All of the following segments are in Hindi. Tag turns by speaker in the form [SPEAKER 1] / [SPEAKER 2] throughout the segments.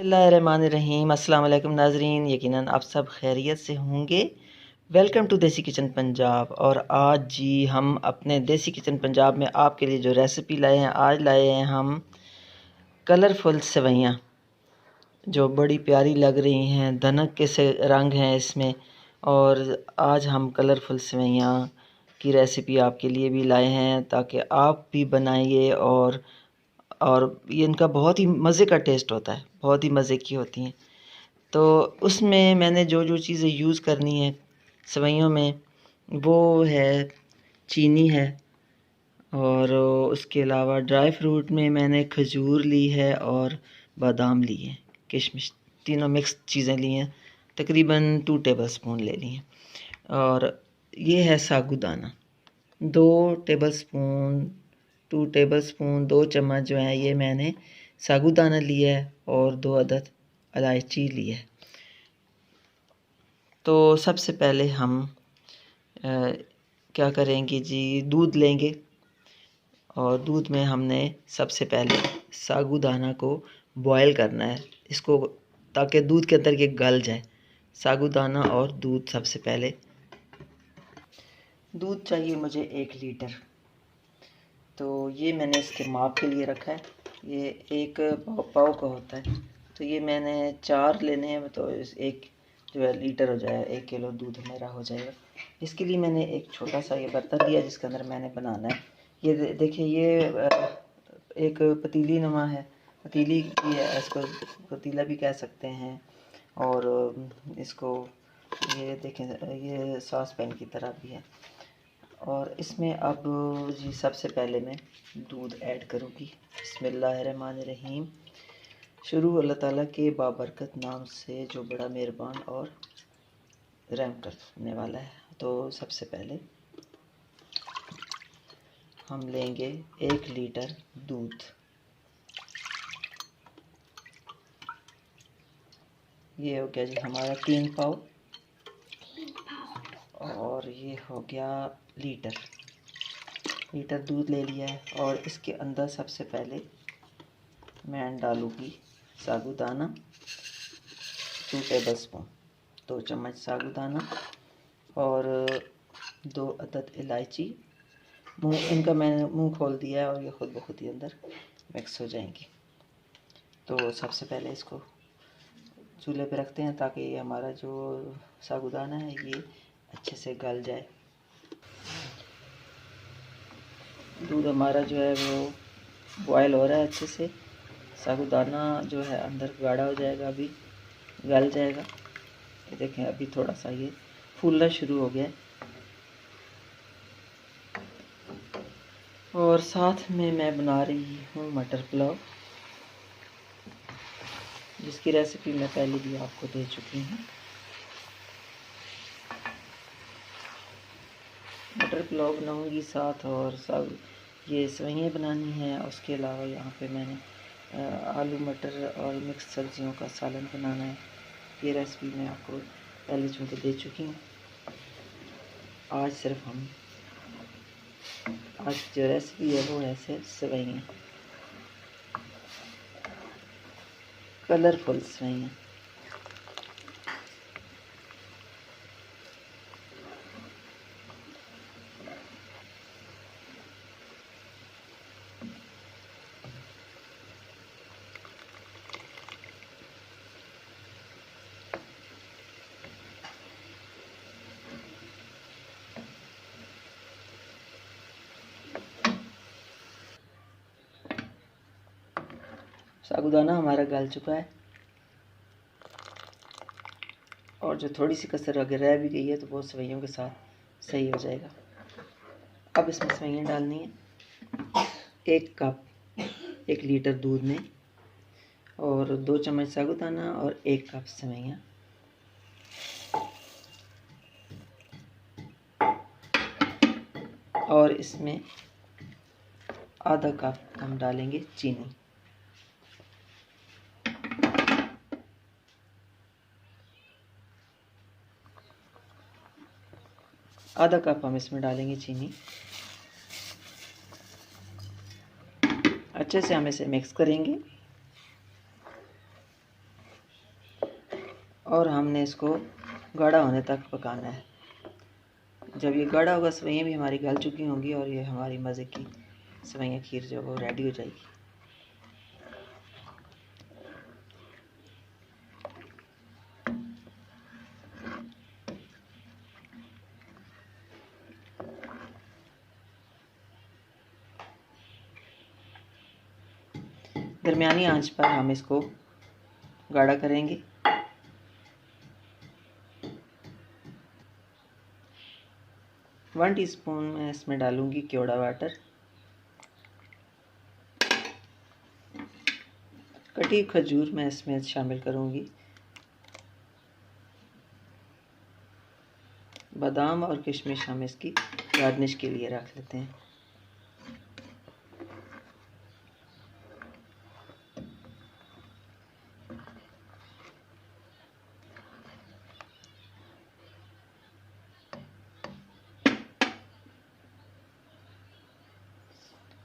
[SPEAKER 1] बिस्मिल्लाहिर्रहमानिर्रहीम। अस्सलाम वालेकुम नाज़रीन, यकीनन आप सब खैरियत से होंगे। वेलकम टू देसी किचन पंजाब। और आज जी हम अपने देसी किचन पंजाब में आपके लिए जो रेसिपी लाए हैं, आज लाए हैं हम कलरफुल सेवइयाँ जो बड़ी प्यारी लग रही हैं। धनक के से रंग हैं इसमें। और आज हम कलरफुल सेवइयाँ की रेसिपी आपके लिए भी लाए हैं ताकि आप भी बनाइए। और ये इनका बहुत ही मज़े का टेस्ट होता है, बहुत ही मज़े की होती हैं। तो उसमें मैंने जो जो चीज़ें यूज़ करनी है सेवइयों में, वो है चीनी है, और उसके अलावा ड्राई फ्रूट में मैंने खजूर ली है और बादाम ली है, किशमिश, तीनों मिक्स चीज़ें ली हैं। तकरीबन 2 टेबलस्पून ले ली हैं। और ये है साबूदाना, 2 टेबलस्पून 2 टेबलस्पून 2 चम्मच जो है ये मैंने साबूदाना लिया है, और 2 अदद इलायची ली है। तो सबसे पहले हम क्या करेंगे जी, दूध लेंगे। और दूध में हमने सबसे पहले साबूदाना को बॉयल करना है, इसको, ताकि दूध के अंदर ये गल जाए। साबूदाना और दूध, सबसे पहले दूध चाहिए मुझे 1 लीटर। तो ये मैंने इसके माप के लिए रखा है, ये 1 पाव का होता है। तो ये मैंने 4 लेने हैं, तो इस 1 जो है लीटर हो जाएगा, 1 किलो दूध मेरा हो जाएगा। इसके लिए मैंने एक छोटा सा ये बर्तन लिया जिसके अंदर मैंने बनाना है। ये देखिए, ये एक पतीली नुमा है, पतीली की है, इसको पतीला भी कह सकते हैं। और इसको, ये देखें, ये सॉस पैन की तरह भी है। और इसमें अब जी सबसे पहले मैं दूध ऐड करूँगी। बिस्मिल्लाहिर्रहमानिर्रहीम। शुरू अल्लाह ताला के बाबरकत नाम से जो बड़ा मेहरबान और रहम करने वाला है। तो सबसे पहले हम लेंगे 1 लीटर दूध। ये हो गया जी हमारा 3 पाव, और ये हो गया लीटर दूध ले लिया है। और इसके अंदर सबसे पहले मैं डालूँगी साबूदाना, 2 टेबलस्पून, 2 चम्मच साबूदाना, और 2 अदद इलायची। इनका मैंने मुंह खोल दिया है और ये खुद ब खुद ही अंदर मिक्स हो जाएंगी। तो सबसे पहले इसको चूल्हे पे रखते हैं ताकि ये हमारा जो साबूदाना है ये अच्छे से गल जाए। दूध हमारा जो है वो बॉयल हो रहा है अच्छे से। साबूदाना जो है अंदर गाढ़ा हो जाएगा, अभी गल जाएगा। ये देखें, अभी थोड़ा सा ये फूलना शुरू हो गया है। और साथ में मैं बना रही हूँ मटर पुलाव, जिसकी रेसिपी मैं पहले भी आपको दे चुकी हूँ। मटर पुलाव बनाऊँगी साथ, और सब ये सेवइयाँ बनानी है। उसके अलावा यहाँ पे मैंने आलू मटर और मिक्स सब्जियों का सालन बनाना है। ये रेसिपी मैं आपको पहले चूँकि दे चुकी हूँ। आज सिर्फ आज जो रेसिपी है वो है सिर्फ सेवइयाँ, कलरफुल सेवइयाँ। साबूदाना हमारा गल चुका है, और जो थोड़ी सी कसर अगर रह भी गई है तो वो सेवइयों के साथ सही हो जाएगा। अब इसमें सेवइयाँ डालनी है 1 कप 1 लीटर दूध में, और 2 चम्मच साबूदाना और 1 कप सेवइयाँ। और इसमें आधा कप हम डालेंगे चीनी। आधा कप हम इसमें डालेंगे चीनी। अच्छे से हम इसे मिक्स करेंगे। और हमने इसको गाढ़ा होने तक पकाना है। जब ये गाढ़ा होगा सेवइयाँ भी हमारी गल चुकी होंगी और ये हमारी मज़े की सेवइयाँ खीर जो वो रेडी हो जाएगी। दरमियानी आंच पर हम इसको गाढ़ा करेंगे। वन टीस्पून मैं इसमें डालूंगी केवड़ा वाटर, कटी खजूर मैं इसमें शामिल करूंगी, बादाम और किशमिश हम इसकी गार्निश के लिए रख लेते हैं।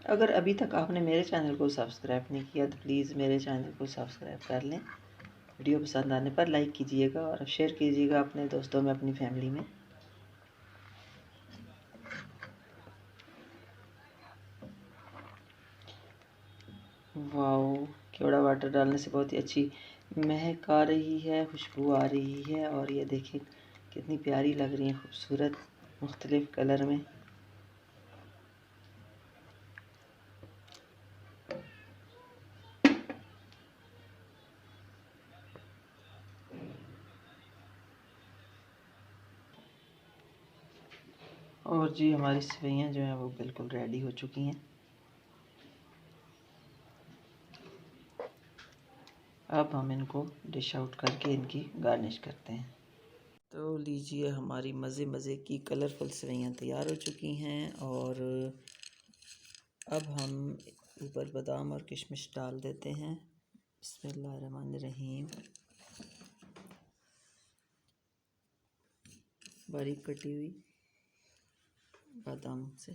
[SPEAKER 1] अगर अभी तक आपने मेरे चैनल को सब्सक्राइब नहीं किया तो प्लीज़ मेरे चैनल को सब्सक्राइब कर लें। वीडियो पसंद आने पर लाइक कीजिएगा और शेयर कीजिएगा अपने दोस्तों में, अपनी फैमिली में। वाओ, केवड़ा वाटर डालने से बहुत ही अच्छी महक आ रही है, खुशबू आ रही है। और ये देखिए कितनी प्यारी लग रही है, खूबसूरत मुख्तलिफ कलर में। और जी हमारी सेवइयाँ जो हैं वो बिल्कुल रेडी हो चुकी हैं। अब हम इनको डिश आउट करके इनकी गार्निश करते हैं। तो लीजिए हमारी मज़े मज़े की कलरफुल सेवइयाँ तैयार हो चुकी हैं। और अब हम ऊपर बादाम और किशमिश डाल देते हैं। बिस्मिल्लाहिर्रहमानिर्रहीम। बारीक कटी हुई बादाम से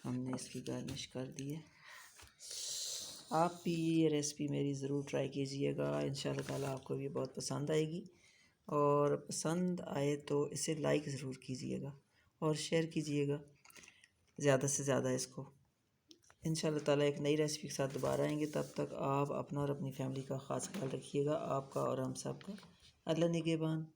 [SPEAKER 1] हमने इसकी गार्निश कर दी है। आप भी ये रेसिपी मेरी ज़रूर ट्राई कीजिएगा, इंशाल्लाह ताला आपको भी बहुत पसंद आएगी। और पसंद आए तो इसे लाइक ज़रूर कीजिएगा और शेयर कीजिएगा ज़्यादा से ज़्यादा इसको। इंशाल्लाह ताला एक नई रेसिपी के साथ दोबारा आएंगे। तब तक आप अपना और अपनी फैमिली का ख़ास ख्याल रखिएगा। आपका और हम सब का अल्लाह निगहबान।